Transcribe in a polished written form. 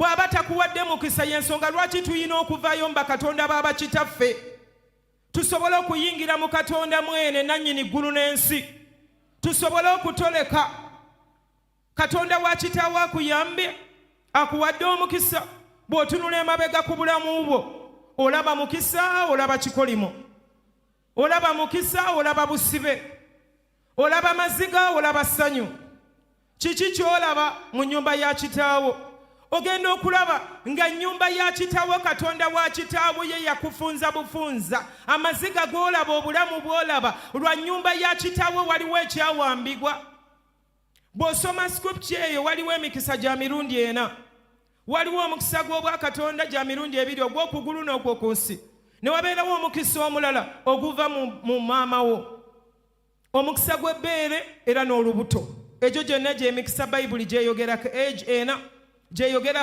bw'aba takuwadde mukisa y'ensonga lwaki tuyina okuvaayo mu bakatonda baba kitaffe tusobole okuyingira mu Katonda mwene nannyini ggulu n'ensi tusobole okutoleka Katonda wa kitaawo akuyambye akuwadde omukisa bw'otunula emabega ku bulamu bwo olaba mukisa olaba kikolimo olaba mukisa olaba busibe olaba maziga olaba ssanyu kiki ky'olaba mu nnyumba ya kitaawo ogenda okulaba nga nnyumba ya kitaawo Katonda wa kitaawo ye yakufunza bufunza amaziga g'olaba obulamu bw'olaba lwa nnyumba ya kitaawo waliwo ekyawambibwa bw'osoma scripture eyo waliwo emikisa gya mirundi ena waliwo omukisa gw'obwa Katonda gya mirundi ebiri ogw'okugulu n'ogw'oku nsi ne wabeerawo omukisa omulala oguva mu maama wo omukisa gw'ebbeere era n'olubuto egyo gyonna gy'emikisa bayibuli gy'eyogerako age ena gy'eyogerako